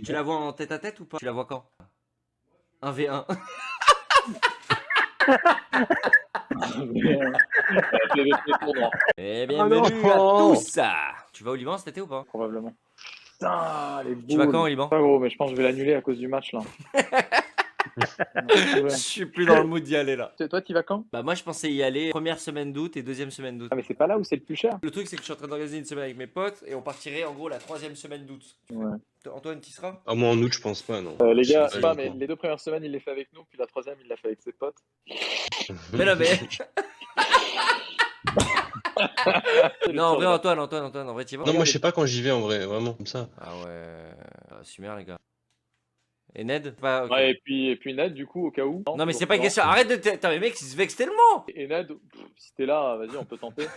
Tu la vois en tête à tête ou pas? Tu la vois quand? 1v1. Et bienvenue à tous. Tu vas au Liban cet été ou pas? Probablement. Putain, les boules. Tu vas quand au Liban? Pas gros, mais je pense que je vais l'annuler à cause du match là. Je suis plus dans le mood d'y aller là. Toi, tu vas quand? Bah moi je pensais y aller première semaine d'août et deuxième semaine d'août. Ah, mais c'est pas là où c'est le plus cher. Le truc c'est que je suis en train d'organiser une semaine avec mes potes et on partirait en gros la troisième semaine d'août. Ouais. Antoine, t'y seras? Ah, moi en août, je pense pas, non. Les gars, Je sais pas, pas mais encore. les 2 premières semaines, il les fait avec nous, puis la 3e, il l'a fait avec ses potes. Mais non mais... Non en vrai Antoine, en vrai t'y vas? Non, moi je sais pas quand j'y vais en vrai, vraiment, comme ça. Ah ouais... Super les gars. Et Ned? Pas, ok. Ouais, et puis Ned, du coup, au cas où. Non mais c'est pas une question, arrête de... Putain mais mec, il se vexe tellement. Et Ned, si t'es là, vas-y, on peut tenter.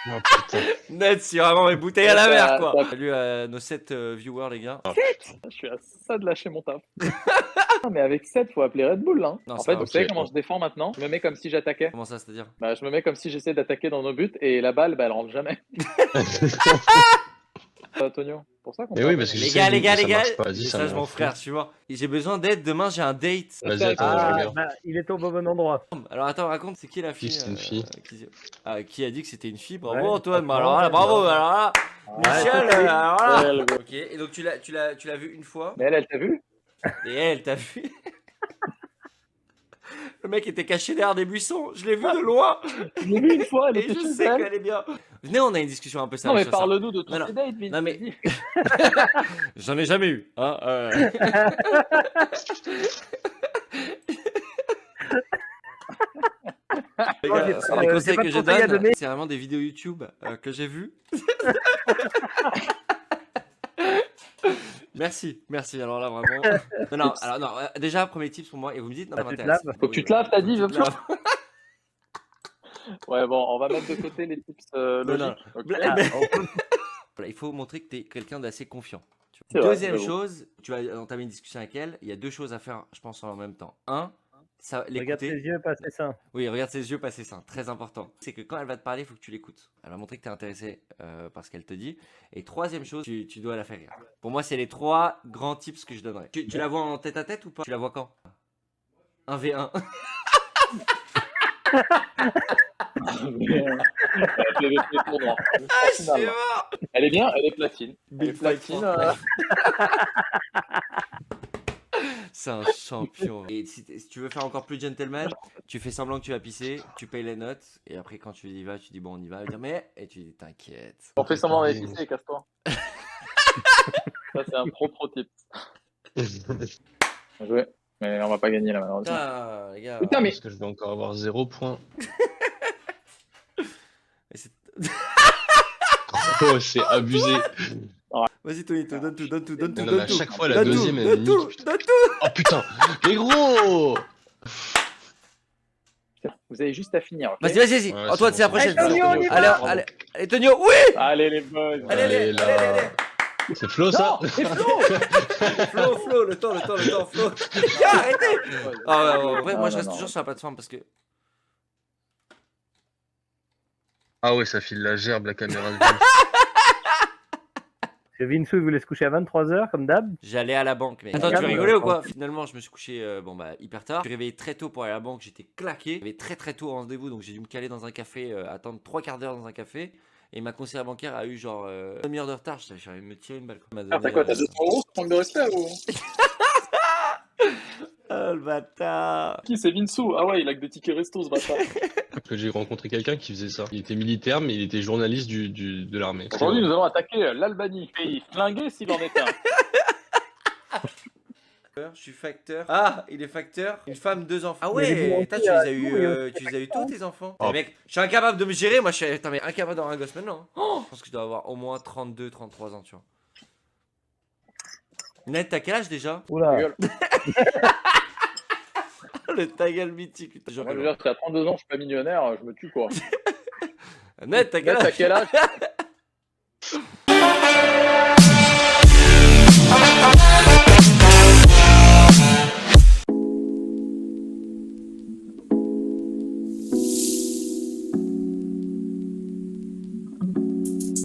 Oh putain. Ned, c'est vraiment mes bouteilles à la mer quoi. T'as- Salut à nos 7 viewers les gars. Je suis à ça de lâcher mon taf. Non, mais avec 7, faut appeler Red Bull là. Non, En ça fait, va, vous savez ok. comment je défends maintenant? Je me mets comme si j'attaquais. Comment ça, c'est-à-dire? Bah, je me mets comme si j'essayais d'attaquer dans nos buts et la balle, bah, elle rentre jamais. Tonio, pour ça qu'on Mais peut oui, appeler. parce que je Les sais gars, que les gars, ça les gars, marche pas. Vas-y, ça message mon m'en frère, tu vois. J'ai besoin d'aide, demain j'ai un date. Vas-y, attends, je regarde. bah, il est au bon endroit. Alors attends, raconte, c'est qui la fille C'était une fille. qui a dit que c'était une fille? Bravo Ouais, Antoine, bah, franchement, alors là, bravo, ouais. alors là, Michel, Ouais, alors là. Elle, Ok, et donc tu l'as vu une fois, mais elle t'a vu? et elle t'a vu. Le mec était caché derrière des buissons, je l'ai vu de loin, Je l'ai vu une fois, elle et était je chez sais elle. qu'elle est bien. Venez, on a une discussion un peu Non, sérieuse mais sur ça. parle-nous de tous Non, ces dates, Vince. non, mais- vas-y. J'en ai jamais eu, hein. Les Moi, gars, j'ai les pas- conseils j'ai pas que de je conseils à donne, donner. c'est vraiment des vidéos YouTube que j'ai vues. Merci, alors là vraiment. Non, alors non, déjà premier tips pour moi et vous me dites non, ça Bah, tu te m'intéresse. laves. Faut que tu te laves, t'as dit, Faut que tu te je laves. Ouais, bon, on va mettre de côté les tips Non, logiques. ok. Bla- Ah, on peut- Voilà, il faut montrer que tu es quelqu'un d'assez confiant. Tu vois. C'est vrai, Deuxième j'avoue. chose, tu vas entamer une discussion avec elle. Il y a deux choses à faire, je pense, en même temps. Un, ça, Regarde ses l'écouter. yeux passer ça. Oui, regarde ses yeux passer ça. Très important. C'est que quand elle va te parler, il faut que tu l'écoutes. Elle va montrer que tu es intéressé par ce qu'elle te dit. Et troisième chose, tu dois la faire rire. Pour moi, c'est les 3 grands tips que je donnerais. Tu la vois en tête à tête ou pas? Tu la vois quand? 1v1. Elle est bien, elle est platine. Elle est Big platine. fight. C'est un champion. Et si tu veux faire encore plus gentleman, tu fais semblant que tu vas pisser, tu payes les notes, et après quand tu y vas, tu dis bon on y va, elle va dire mais, et tu dis t'inquiète. On fait semblant d'être ici, casse-toi. Ça, c'est un pro tip. Bien joué. Mais on va pas gagner là, malheureusement. Putain les gars. Putain, mais Parce que je vais encore avoir 0 point. Mais c'est- Oh, c'est abusé. Vas-y Tonito, donne tout. Non, mais à chaque fois, la Donne deuxième, tout, elle donne me tout, nique, putain. donne tout. Oh putain, mais gros. vous avez juste à finir. ok Vas-y. Ouais, Antoine, c'est la bon, prochaine. c'est bon. Tonio, on y va. Allez, Tonio, oui. Allez, les boys. Allez. C'est Flo, ça? Non, c'est Flo. Flo, le temps, Flo. Les gars, arrêtez. Ah ouais, ouais, moi je Non, reste non. toujours sur la plateforme parce que. Ah ouais, ça file la gerbe, la caméra. Parce que Vinsou, il voulait se coucher à 23h, comme d'hab. J'allais à la banque, mais. Attends, tu veux rigoler ou quoi? Finalement, je me suis couché hyper tard. Je me suis réveillé très tôt pour aller à la banque, j'étais claqué. J'avais très tôt en rendez-vous, donc j'ai dû me caler dans un café, attendre 3/4 d'heure dans un café. Et ma conseillère bancaire a eu genre une demi-heure de retard. Je suis allé me tirer une balle. T'as quoi, t'as 200 € pour manque de respect ou Oh le bâtard. Qui, c'est Vinsou? Ah ouais, il a que des tickets resto, ce bâtard. Que j'ai rencontré quelqu'un qui faisait ça. Il était militaire, mais il était journaliste de l'armée. Aujourd'hui, nous allons attaquer l'Albanie, pays flingué s'il en est un. Je suis facteur. Ah, il est facteur. Une femme, 2 enfants. Ah Il y a des ouais, bons putain, aussi, tu les as il y eu, a tu les as eu tous tes enfants. Oh. Mec, je suis incapable de me gérer. Moi, je suis mais incapable d'avoir un gosse maintenant. Oh, je pense que je dois avoir au moins 32, 33 ans, tu vois. Ned, t'as quel âge déjà? Oula. Gueule. Le ta gueule mythique. Putain, Moi, je veux dire, si à 32 ans, je suis pas millionnaire, je me tue, quoi. Ned, t'as quel Ned, t'as âge? quel âge